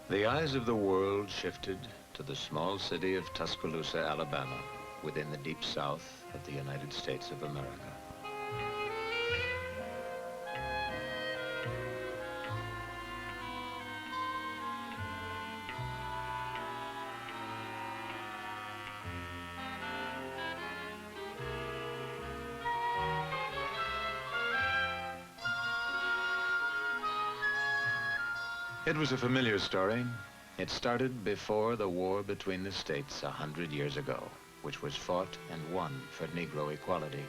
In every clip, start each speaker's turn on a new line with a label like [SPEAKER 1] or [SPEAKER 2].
[SPEAKER 1] The eyes of the world shifted to the small city of Tuscaloosa, Alabama, within the deep south of the United States of America. It was a familiar story. It started before the war between the states 100 years ago, which was fought and won for Negro equality.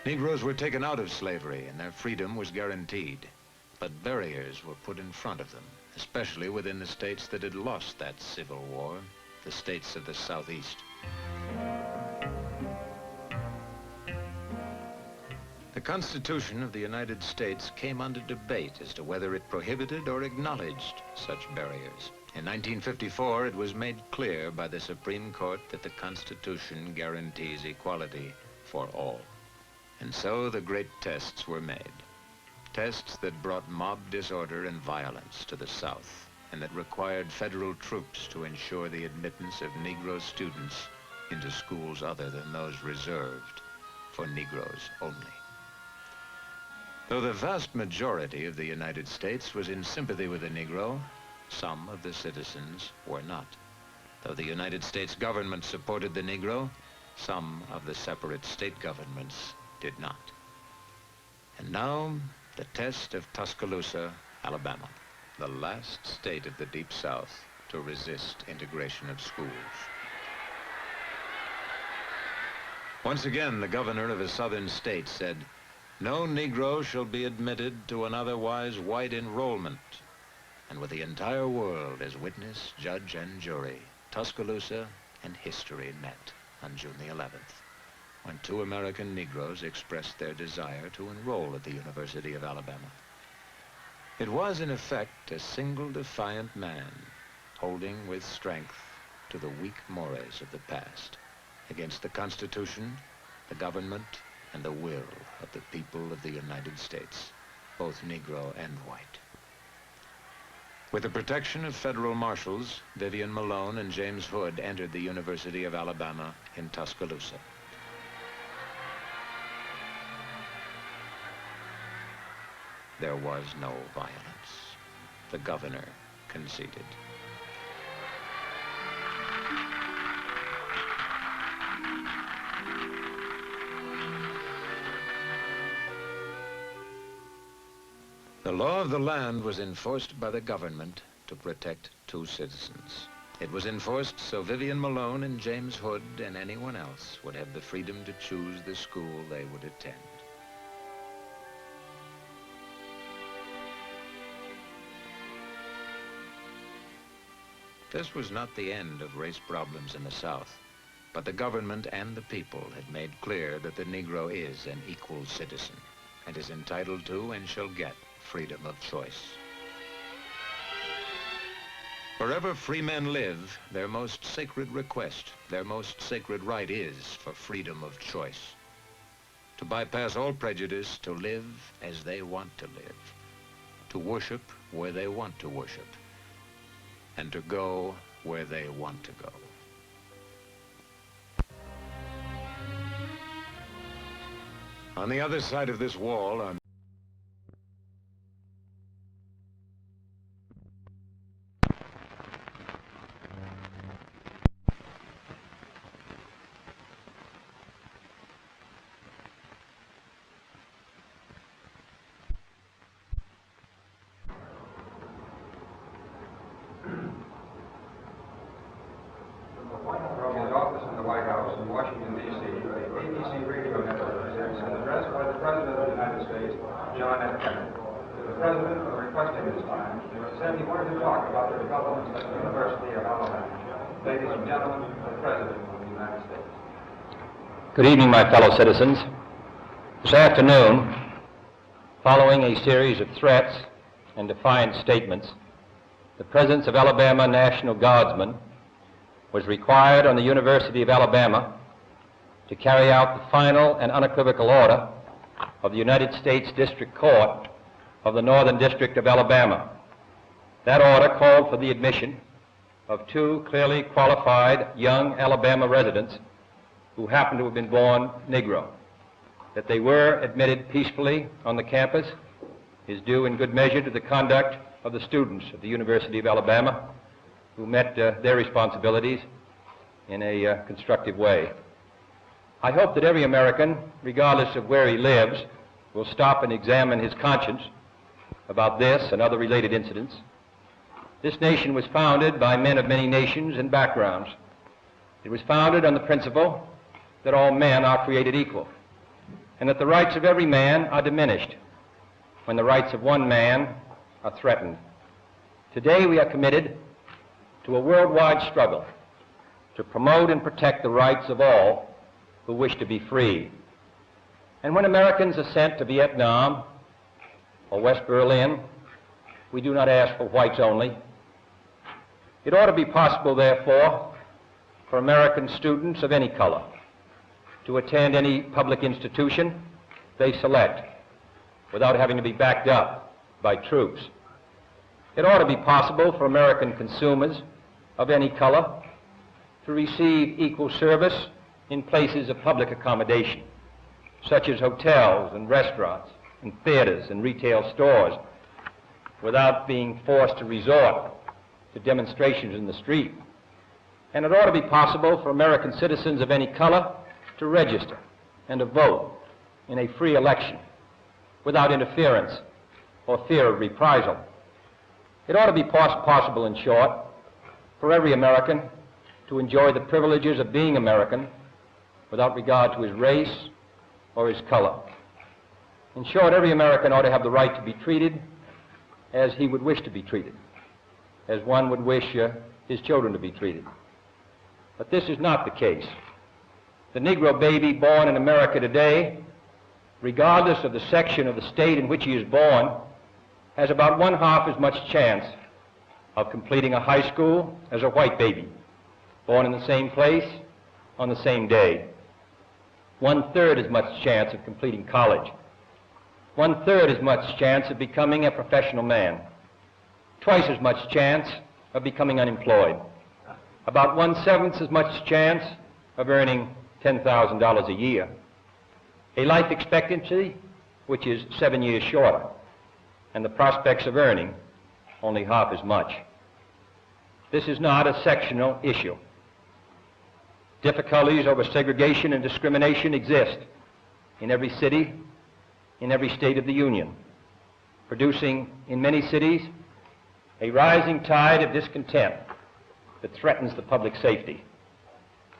[SPEAKER 1] Negroes were taken out of slavery and their freedom was guaranteed, but barriers were put in front of them, especially within the states that had lost that civil war, the states of the Southeast. The Constitution of the United States came under debate as to whether it prohibited or acknowledged such barriers. In 1954, it was made clear by the Supreme Court that the Constitution guarantees equality for all. And so the great tests were made. Tests that brought mob disorder and violence to the South, and that required federal troops to ensure the admittance of Negro students into schools other than those reserved for Negroes only. Though the vast majority of the United States was in sympathy with the Negro, some of the citizens were not. Though the United States government supported the Negro, some of the separate state governments did not. And now, the test of Tuscaloosa, Alabama, the last state of the Deep South to resist integration of schools. Once again, the governor of a southern state said, "No Negro shall be admitted to an otherwise white enrollment." And with the entire world as witness, judge, and jury, Tuscaloosa and history met on June the 11th, when 2 American Negroes expressed their desire to enroll at the University of Alabama. It was, in effect, a single defiant man holding with strength to the weak mores of the past against the Constitution, the government, and the will of the people of the United States, both Negro and white. With the protection of federal marshals, Vivian Malone and James Hood entered the University of Alabama in Tuscaloosa. There was no violence. The governor conceded. The law of the land was enforced by the government to protect 2 citizens. It was enforced so Vivian Malone and James Hood and anyone else would have the freedom to choose the school they would attend. This was not the end of race problems in the South, but the government and the people had made clear that the Negro is an equal citizen and is entitled to and shall get freedom of choice. Wherever free men live, their most sacred request, their most sacred right is for freedom of choice. To bypass all prejudice, to live as they want to live, to worship where they want to worship, and to go where they want to go. On the other side of this wall are
[SPEAKER 2] Good evening, my fellow citizens. This afternoon, following a series of threats and defiant statements, the presence of Alabama National Guardsmen was required on the University of Alabama to carry out the final and unequivocal order of the United States District Court of the Northern District of Alabama, That order called for the admission of two clearly qualified young Alabama residents who happened to have been born Negro. That they were admitted peacefully on the campus is due in good measure to the conduct of the students of the University of Alabama, who met their responsibilities in a constructive way. I hope that every American, regardless of where he lives, will stop and examine his conscience about this and other related incidents. This nation was founded by men of many nations and backgrounds. It was founded on the principle that all men are created equal, and that the rights of every man are diminished when the rights of one man are threatened. Today we are committed to a worldwide struggle to promote and protect the rights of all who wish to be free. And when Americans are sent to Vietnam or West Berlin, we do not ask for whites only. It ought to be possible, therefore, for American students of any color to attend any public institution they select without having to be backed up by troops. It ought to be possible for American consumers of any color to receive equal service in places of public accommodation, such as hotels and restaurants and theaters and retail stores, without being forced to resort to demonstrations in the street. And it ought to be possible for American citizens of any color to register and to vote in a free election without interference or fear of reprisal. It ought to be possible, in short, for every American to enjoy the privileges of being American without regard to his race or his color. In short, every American ought to have the right to be treated as he would wish to be treated, as one would wish his children to be treated. But this is not the case. The Negro baby born in America today, regardless of the section of the state in which he is born, has about one-half as much chance of completing a high school as a white baby, born in the same place on the same day. One-third as much chance of completing college. One-third as much chance of becoming a professional man. Twice as much chance of becoming unemployed. About 1/7 as much chance of earning $10,000 a year. A life expectancy which is 7 years shorter, and the prospects of earning only half as much. This is not a sectional issue. Difficulties over segregation and discrimination exist in every city, in every state of the Union, producing in many cities a rising tide of discontent that threatens the public safety.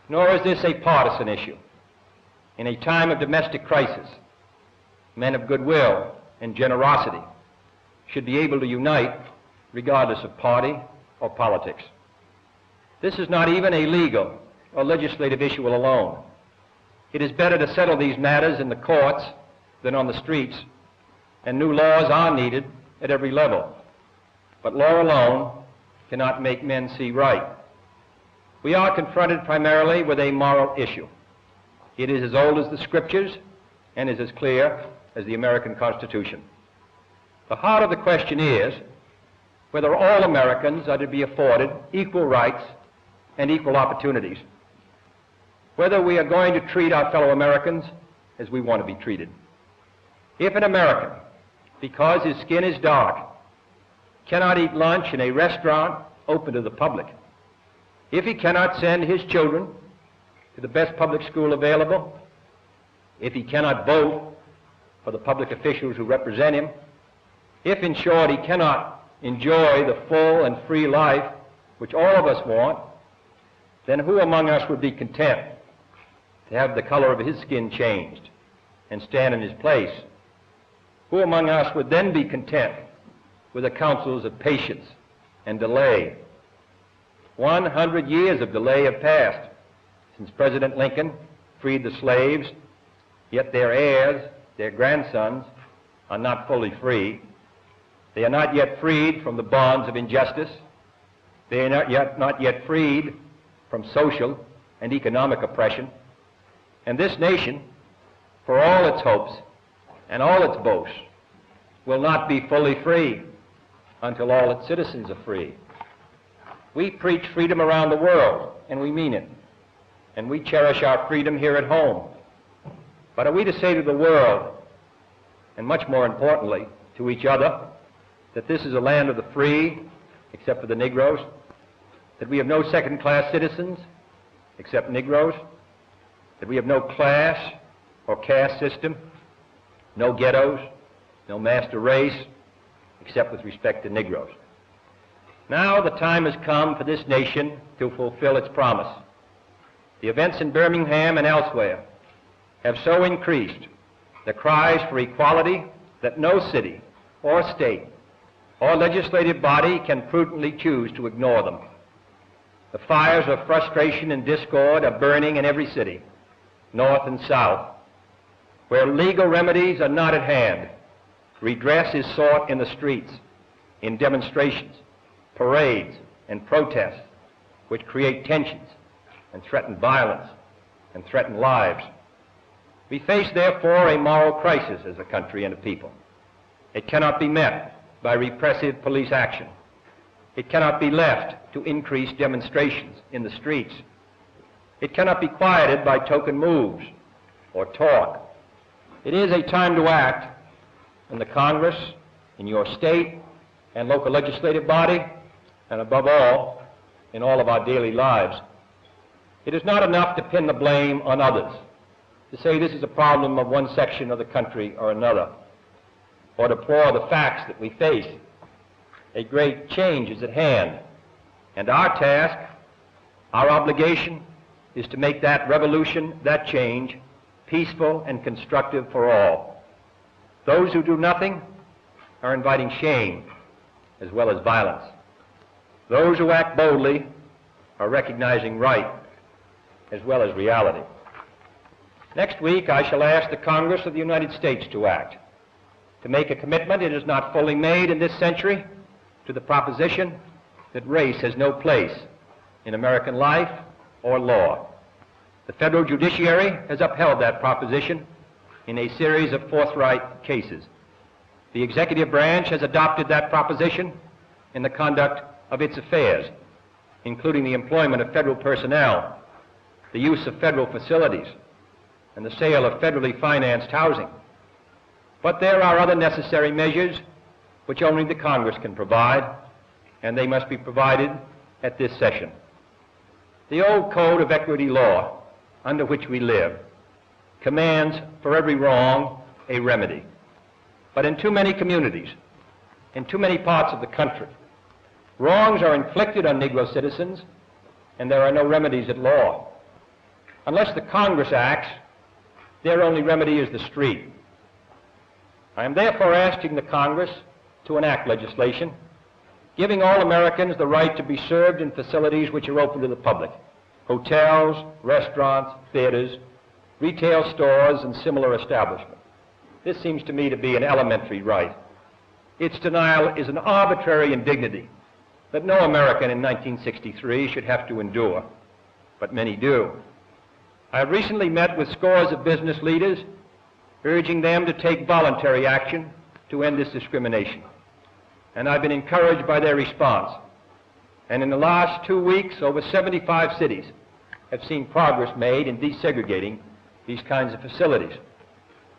[SPEAKER 2] Nor is this a partisan issue. In a time of domestic crisis, men of goodwill and generosity should be able to unite regardless of party or politics. This is not even a legal or legislative issue alone. It is better to settle these matters in the courts than on the streets, and new laws are needed at every level. But law alone cannot make men see right. We are confronted primarily with a moral issue. It is as old as the Scriptures and is as clear as the American Constitution. The heart of the question is whether all Americans are to be afforded equal rights and equal opportunities, whether we are going to treat our fellow Americans as we want to be treated. If an American, because his skin is dark, cannot eat lunch in a restaurant open to the public, if he cannot send his children to the best public school available, if he cannot vote for the public officials who represent him, if, in short, he cannot enjoy the full and free life which all of us want, then who among us would be content to have the color of his skin changed and stand in his place? Who among us would then be content with the counsels of patience and delay? 100 years of delay have passed since President Lincoln freed the slaves, yet their heirs, their grandsons, are not fully free. They are not yet freed from the bonds of injustice. They are not yet freed from social and economic oppression. And this nation, for all its hopes and all its boasts, will not be fully free until all its citizens are free. We preach freedom around the world, and we mean it. And we cherish our freedom here at home. But are we to say to the world, and much more importantly, to each other, that this is a land of the free, except for the Negroes? That we have no second-class citizens, except Negroes? That we have no class or caste system, no ghettos, no master race, except with respect to Negroes? Now the time has come for this nation to fulfill its promise. The events in Birmingham and elsewhere have so increased the cries for equality that no city or state or legislative body can prudently choose to ignore them. The fires of frustration and discord are burning in every city, north and south. Where legal remedies are not at hand, redress is sought in the streets, in demonstrations, parades, and protests, which create tensions and threaten violence and threaten lives. We face, therefore, a moral crisis as a country and a people. It cannot be met by repressive police action. It cannot be left to increase demonstrations in the streets. It cannot be quieted by token moves or talk. It is a time to act in the Congress, in your state and local legislative body, and above all, in all of our daily lives. It is not enough to pin the blame on others, to say this is a problem of one section of the country or another, or deplore the facts that we face. A great change is at hand, and our task, our obligation, is to make that revolution, that change, peaceful and constructive for all. Those who do nothing are inviting shame as well as violence. Those who act boldly are recognizing right as well as reality. Next week, I shall ask the Congress of the United States to act, to make a commitment it has not fully made in this century to the proposition that race has no place in American life or law. The federal judiciary has upheld that proposition in a series of forthright cases. The executive branch has adopted that proposition in the conduct of its affairs, including the employment of federal personnel, the use of federal facilities, and the sale of federally financed housing. But there are other necessary measures which only the Congress can provide, and they must be provided at this session. The old code of equity law under which we live commands for every wrong a remedy. But in too many communities, in too many parts of the country, wrongs are inflicted on Negro citizens, and there are no remedies at law. Unless the Congress acts, their only remedy is the street. I am therefore asking the Congress to enact legislation giving all Americans the right to be served in facilities which are open to the public: hotels, restaurants, theaters, retail stores, and similar establishments. This seems to me to be an elementary right. Its denial is an arbitrary indignity that no American in 1963 should have to endure, but many do. I have recently met with scores of business leaders, urging them to take voluntary action to end this discrimination, and I've been encouraged by their response. And in the last 2 weeks, over 75 cities have seen progress made in desegregating these kinds of facilities.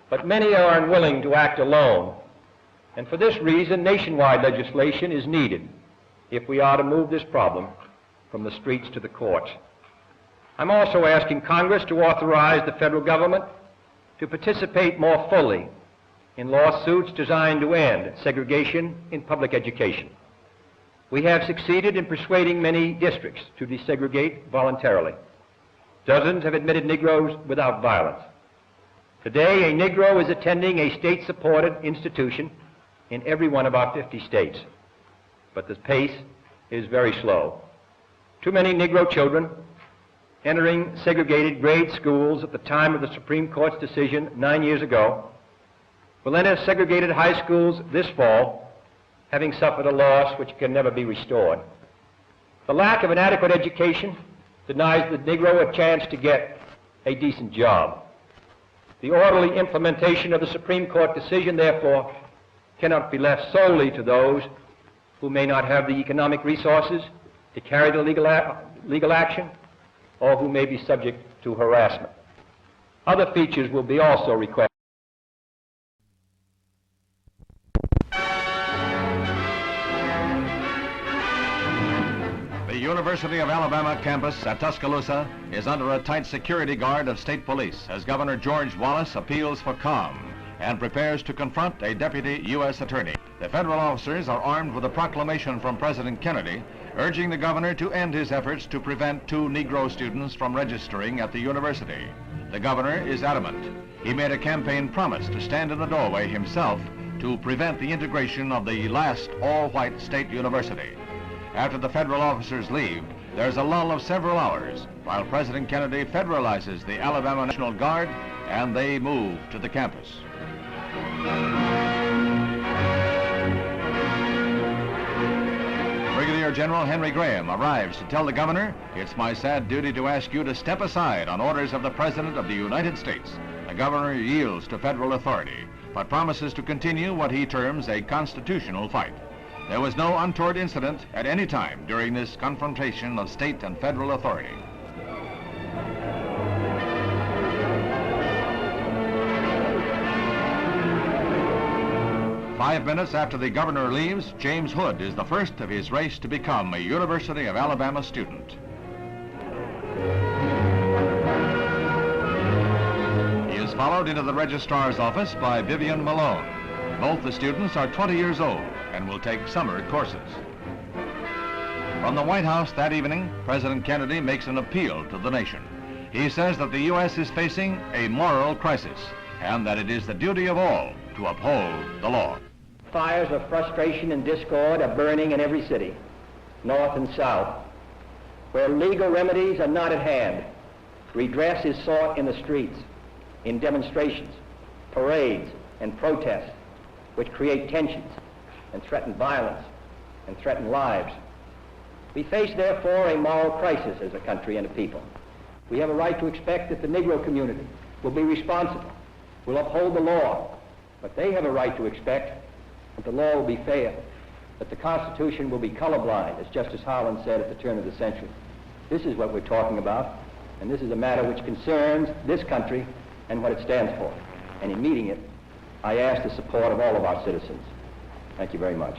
[SPEAKER 2] But many are unwilling to act alone, and for this reason, nationwide legislation is needed if we are to move this problem from the streets to the courts. I'm also asking Congress to authorize the federal government to participate more fully in lawsuits designed to end segregation in public education. We have succeeded in persuading many districts to desegregate voluntarily. Dozens have admitted Negroes without violence. Today, a Negro is attending a state-supported institution in every one of our 50 states, but the pace is very slow. Too many Negro children entering segregated grade schools at the time of the Supreme Court's decision 9 years ago will enter segregated high schools this fall, having suffered a loss which can never be restored. The lack of an adequate education denies the Negro a chance to get a decent job. The orderly implementation of the Supreme Court decision, therefore, cannot be left solely to those who may not have the economic resources to carry the legal action, or who may be subject to harassment. Other features will be also requested.
[SPEAKER 3] The University of Alabama campus at Tuscaloosa is under a tight security guard of state police as Governor George Wallace appeals for calm and prepares to confront a deputy U.S. attorney. The federal officers are armed with a proclamation from President Kennedy urging the governor to end his efforts to prevent 2 Negro students from registering at the university. The governor is adamant. He made a campaign promise to stand in the doorway himself to prevent the integration of the last all-white state university. After the federal officers leave, there's a lull of several hours while President Kennedy federalizes the Alabama National Guard and they move to the campus. Brigadier General Henry Graham arrives to tell the governor, "It's my sad duty to ask you to step aside on orders of the President of the United States." The governor yields to federal authority, but promises to continue what he terms a constitutional fight. There was no untoward incident at any time during this confrontation of state and federal authority. Five minutes after the governor leaves, James Hood is the first of his race to become a University of Alabama student. He is followed into the registrar's office by Vivian Malone. Both the students are 20 years old and will take summer courses. From the White House that evening, President Kennedy makes an appeal to the nation. He says that the U.S. is facing a moral crisis and that it is the duty of all to uphold the law.
[SPEAKER 2] Fires of frustration and discord are burning in every city, north and south. Where legal remedies are not at hand, redress is sought in the streets, in demonstrations, parades, and protests, which create tensions and threaten violence and threaten lives. We face, therefore, a moral crisis as a country and a people. We have a right to expect that the Negro community will be responsible, will uphold the law, but they have a right to expect that the law will be fair, that the Constitution will be colorblind, as Justice Harlan said at the turn of the century. This is what we're talking about, and this is a matter which concerns this country and what it stands for. And in meeting it, I ask the support of all of our citizens. Thank you very much.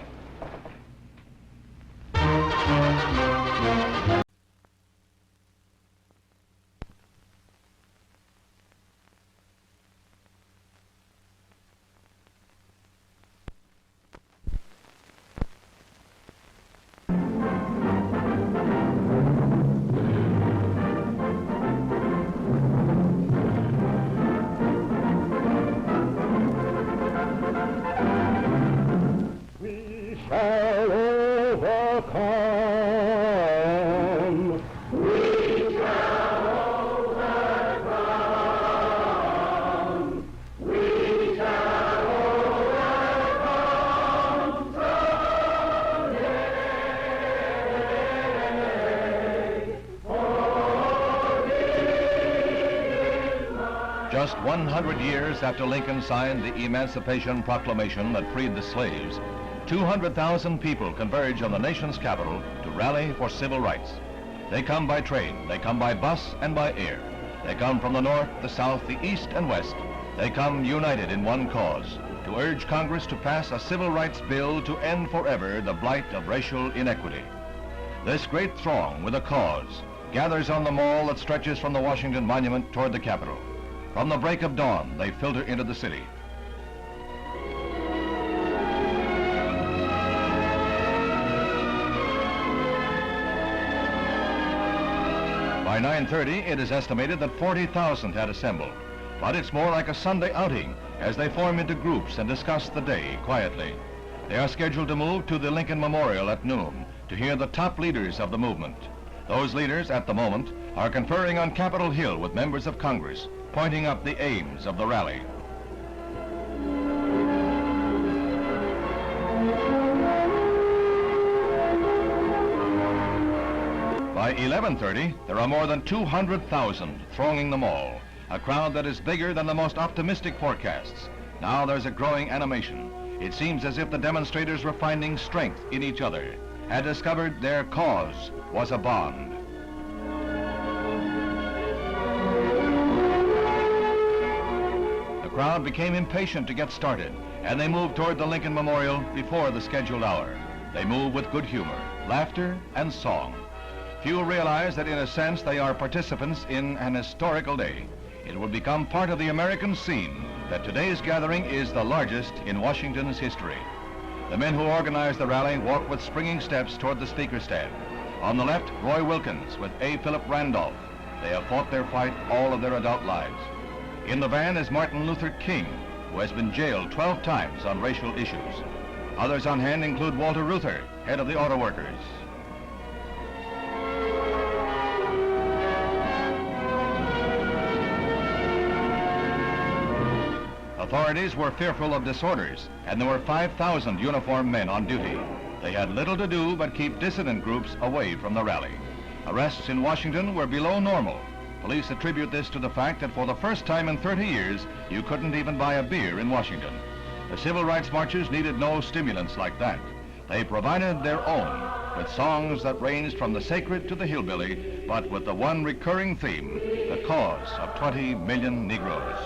[SPEAKER 3] Just 100 years after Lincoln signed the Emancipation Proclamation that freed the slaves, 200,000 people converge on the nation's capital to rally for civil rights. They come by train, they come by bus and by air. They come from the north, the south, the east and west. They come united in one cause, to urge Congress to pass a civil rights bill to end forever the blight of racial inequity. This great throng with a cause gathers on the mall that stretches from the Washington Monument toward the Capitol. From the break of dawn, they filter into the city. By 9:30, it is estimated that 40,000 had assembled. But it's more like a Sunday outing as they form into groups and discuss the day quietly. They are scheduled to move to the Lincoln Memorial at noon to hear the top leaders of the movement. Those leaders, at the moment, are conferring on Capitol Hill with members of Congress, pointing up the aims of the rally. By 11:30, there are more than 200,000 thronging the mall, a crowd that is bigger than the most optimistic forecasts. Now there's a growing animation. It seems as if the demonstrators were finding strength in each other, had discovered their cause was a bond. The crowd became impatient to get started, and they moved toward the Lincoln Memorial before the scheduled hour. They move with good humor, laughter, and song. Few realize that in a sense they are participants in an historical day. It will become part of the American scene that today's gathering is the largest in Washington's history. The men who organized the rally walk with springing steps toward the speaker stand. On the left, Roy Wilkins with A. Philip Randolph. They have fought their fight all of their adult lives. In the van is Martin Luther King, who has been jailed 12 times on racial issues. Others on hand include Walter Reuther, head of the auto workers. Authorities were fearful of disorders, and there were 5,000 uniformed men on duty. They had little to do but keep dissident groups away from the rally. Arrests in Washington were below normal. Police attribute this to the fact that for the first time in 30 years, you couldn't even buy a beer in Washington. The civil rights marchers needed no stimulants like that. They provided their own, with songs that ranged from the sacred to the hillbilly, but with the one recurring theme, the cause of 20 million Negroes.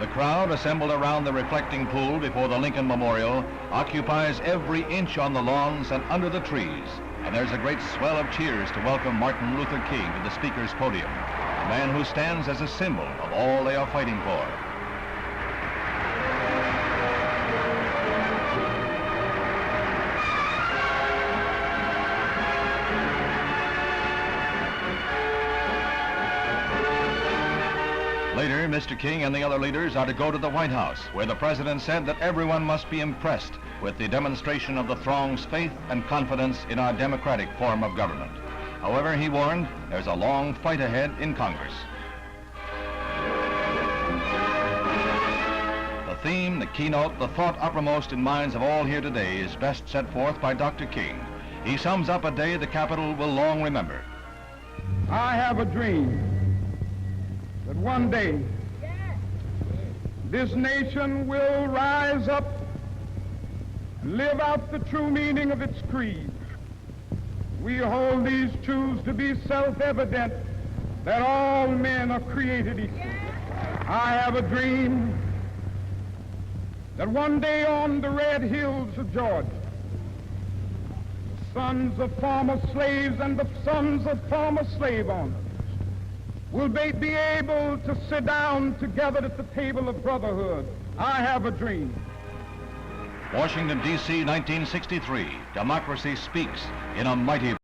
[SPEAKER 3] The crowd assembled around the reflecting pool before the Lincoln Memorial occupies every inch on the lawns and under the trees. And there's a great swell of cheers to welcome Martin Luther King to the speaker's podium, a man who stands as a symbol of all they are fighting for. Later, Mr. King and the other leaders are to go to the White House, where the president said that everyone must be impressed with the demonstration of the throng's faith and confidence in our democratic form of government. However, he warned, there's a long fight ahead in Congress. The theme, the keynote, the thought uppermost in minds of all here today is best set forth by Dr. King. He sums up a day the Capitol will long remember.
[SPEAKER 4] I have a dream that one day this nation will rise up and live out the true meaning of its creed. We hold these truths to be self-evident, that all men are created equal. I have a dream that one day on the red hills of Georgia, the sons of former slaves and the sons of former slave owners will be able to sit down together at the table of brotherhood. I have a dream.
[SPEAKER 3] Washington, D.C., 1963. Democracy speaks in a mighty...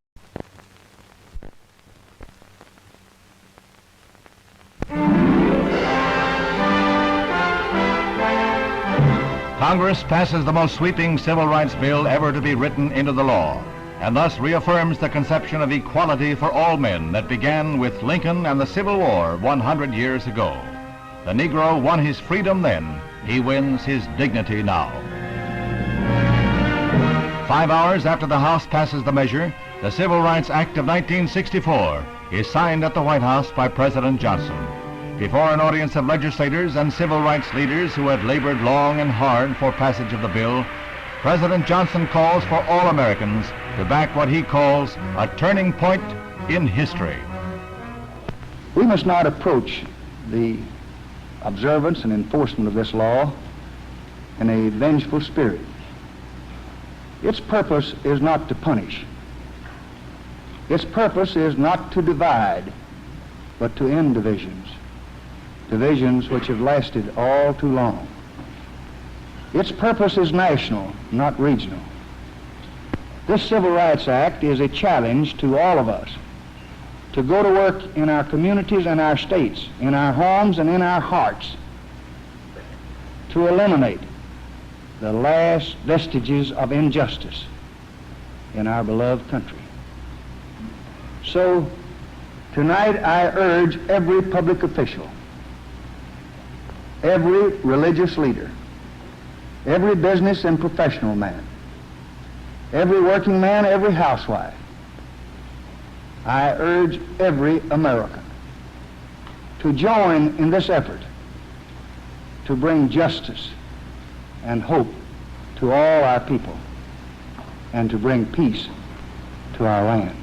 [SPEAKER 3] Congress passes the most sweeping civil rights bill ever to be written into the law, and thus reaffirms the conception of equality for all men that began with Lincoln and the Civil War 100 years ago. The Negro won his freedom then. He wins his dignity now. 5 hours after the House passes the measure, the Civil Rights Act of 1964 is signed at the White House by President Johnson. Before an audience of legislators and civil rights leaders who had labored long and hard for passage of the bill, President Johnson calls for all Americans to back what he calls a turning point in history.
[SPEAKER 5] We must not approach the observance and enforcement of this law in a vengeful spirit. Its purpose is not to punish. Its purpose is not to divide but to end divisions, divisions which have lasted all too long. Its purpose is national, not regional. This Civil Rights Act is a challenge to all of us to go to work in our communities and our states, in our homes and in our hearts, to eliminate the last vestiges of injustice in our beloved country. So, tonight I urge every public official, every religious leader, every business and professional man, every working man, every housewife, I urge every American to join in this effort to bring justice and hope to all our people and to bring peace to our land.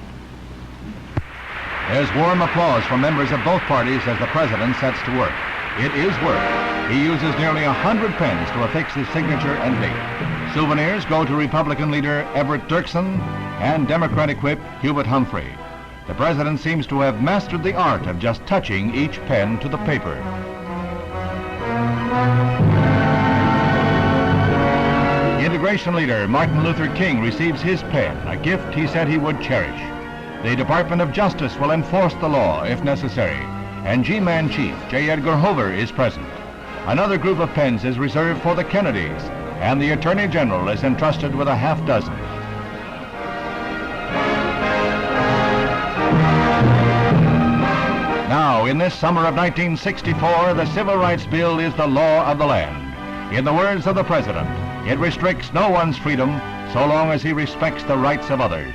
[SPEAKER 3] There's warm applause from members of both parties as the president sets to work. It is work. He uses nearly 100 pens to affix his signature and date. Souvenirs go to Republican leader Everett Dirksen and Democratic whip Hubert Humphrey. The president seems to have mastered the art of just touching each pen to the paper. Integration leader Martin Luther King receives his pen, a gift he said he would cherish. The Department of Justice will enforce the law if necessary, and G-Man Chief J. Edgar Hoover is present. Another group of pens is reserved for the Kennedys, and the Attorney General is entrusted with a half dozen. Now, in this summer of 1964, the Civil Rights Bill is the law of the land. In the words of the President, it restricts no one's freedom so long as he respects the rights of others.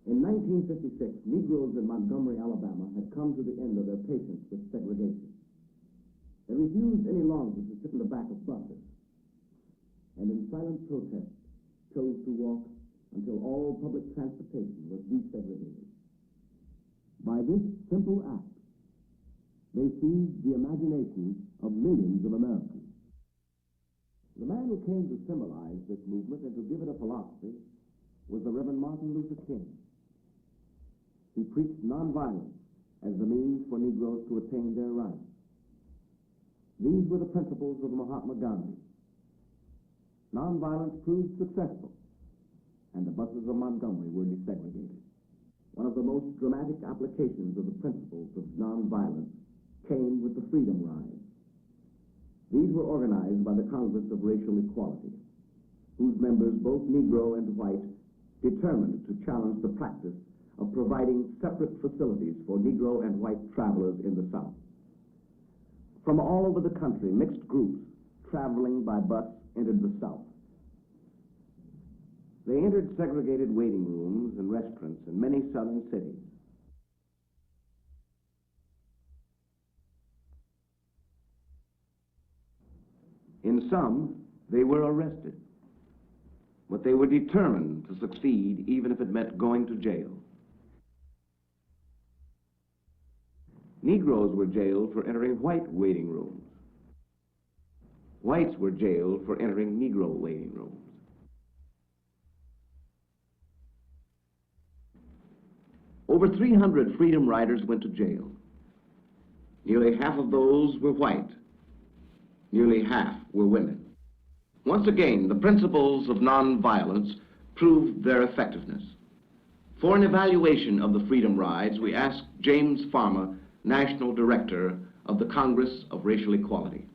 [SPEAKER 6] In 1956, Negroes in Montgomery, Alabama had come to the end of their patience with segregation. They refused any longer to sit in the back of buses, and in silent protest chose to walk until all public transportation was desegregated. By this simple act, they seized the imagination of millions of Americans. The man who came to symbolize this movement and to give it a philosophy was the Reverend Martin Luther King. He preached nonviolence as the means for Negroes to attain their rights. These were the principles of Mahatma Gandhi. Nonviolence proved successful, and the buses of Montgomery were desegregated. One of the most dramatic applications of the principles of nonviolence came with the Freedom Rides. These were organized by the Congress of Racial Equality, whose members, both Negro and white, determined to challenge the practice of providing separate facilities for Negro and white travelers in the South. From all over the country, mixed groups traveling by bus entered the South. They entered segregated waiting rooms and restaurants in many southern cities. In some, they were arrested, but they were determined to succeed even if it meant going to jail. Negroes were jailed for entering white waiting rooms. Whites were jailed for entering Negro waiting rooms. Over 300 Freedom Riders went to jail. Nearly half of those were white. Nearly half were women. Once again, the principles of nonviolence proved their effectiveness. For an evaluation of the Freedom Rides, we asked James Farmer, National Director of the Congress of Racial Equality.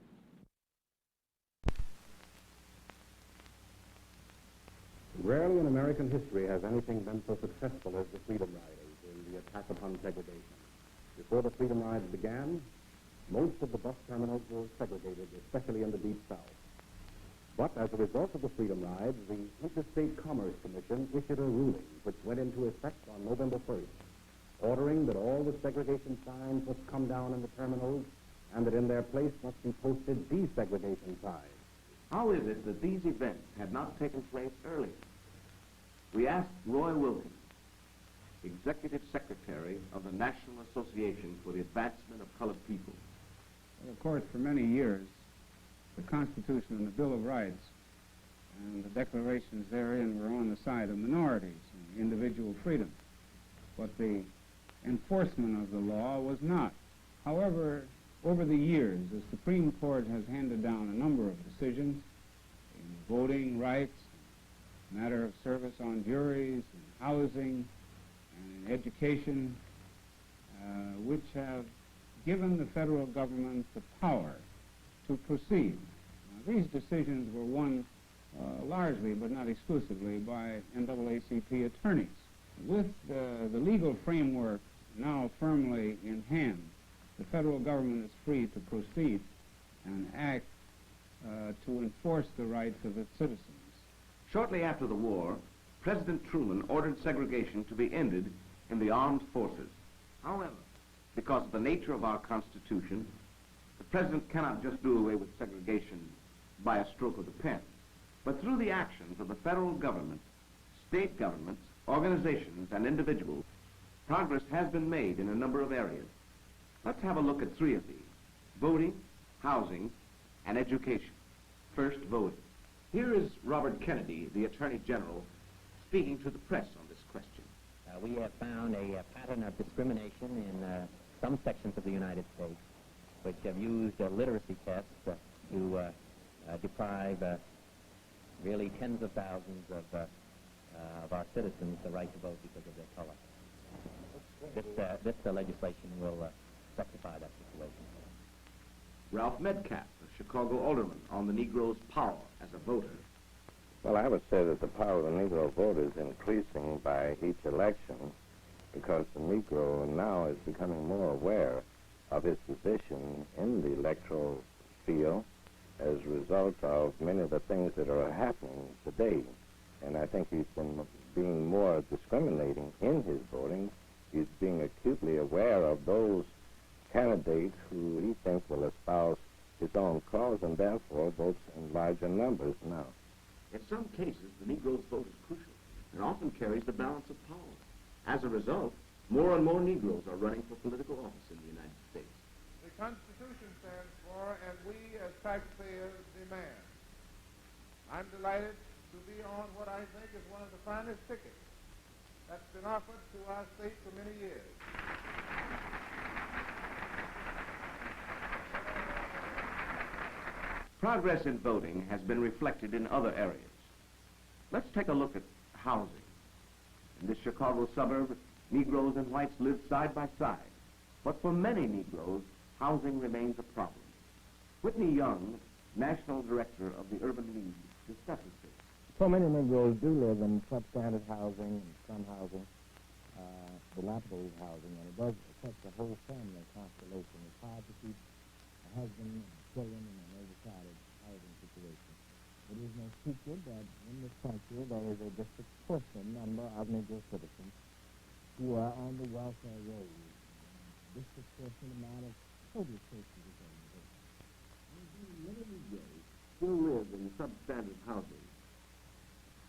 [SPEAKER 7] Rarely in American history has anything been so successful as the Freedom Riders in the attack upon segregation. Before the Freedom Rides began, most of the bus terminals were segregated, especially in the Deep South. But as a result of the Freedom Rides, the Interstate Commerce Commission issued a ruling which went into effect on November 1st, ordering that all the segregation signs must come down in the terminals and that in their place must be posted desegregation signs.
[SPEAKER 6] How is it that these events had not taken place earlier? We asked Roy Wilkins, Executive Secretary of the National Association for the Advancement of Colored People.
[SPEAKER 8] Well, of course, for many years, the Constitution and the Bill of Rights and the declarations therein were on the side of minorities and individual freedom. But the enforcement of the law was not. However, over the years, the Supreme Court has handed down a number of decisions in voting rights, matter of service on juries, and housing, and in education, which have given the federal government the power to proceed. Now, these decisions were won largely, but not exclusively, by NAACP attorneys. With the legal framework now firmly in hand, the federal government is free to proceed and act to enforce the rights of its citizens.
[SPEAKER 6] Shortly after the war, President Truman ordered segregation to be ended in the armed forces. However, because of the nature of our Constitution, the President cannot just do away with segregation by a stroke of the pen, but through the actions of the federal government, state governments, organizations, and individuals, progress has been made in a number of areas. Let's have a look at three of these: voting, housing, and education. First, voting. Here is Robert Kennedy, the Attorney General, speaking to the press on this question.
[SPEAKER 9] We have found a pattern of discrimination in some sections of the United States which have used literacy tests to deprive really tens of thousands of our citizens the right to vote because of their color. This legislation will rectify that situation.
[SPEAKER 6] Ralph Metcalf, a Chicago alderman, on the Negro's power as a voter.
[SPEAKER 10] Well, I would say that the power of the Negro vote is increasing by each election because the Negro now is becoming more aware of his position in the electoral field as a result of many of the things that are happening today. And I think he's been being more discriminating in his voting. He's being acutely aware of those candidates who he thinks will espouse his own cause and therefore votes in larger numbers now.
[SPEAKER 6] In some cases, the Negro's vote is crucial and often carries the balance of power. As a result, more and more Negroes are running for political office in the United States.
[SPEAKER 4] The Constitution stands for, and we as taxpayers demand. I'm delighted to be on what I think is one of the finest tickets that's been offered to our state for many years.
[SPEAKER 6] Progress in voting has been reflected in other areas. Let's take a look at housing. In this Chicago suburb, Negroes and whites live side by side. But for many Negroes, housing remains a problem. Whitney Young, National Director of the Urban League, discusses this.
[SPEAKER 11] So many Negroes do live in substandard housing and some housing, dilapidated housing, and it does affect the whole family constellation. It's hard to keep a husband and children in an overcrowded housing situation. It is no secret that in this country there is a disproportionate number of Negro citizens who are on the welfare rolls. Disproportionate amount of total cases of organization.
[SPEAKER 6] Many Negroes still live in substandard housing.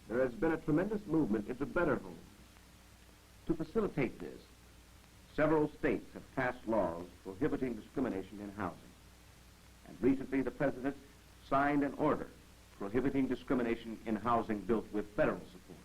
[SPEAKER 6] There has been a tremendous movement into better homes. To facilitate this, several states have passed laws prohibiting discrimination in housing. And recently the President signed an order prohibiting discrimination in housing built with federal support.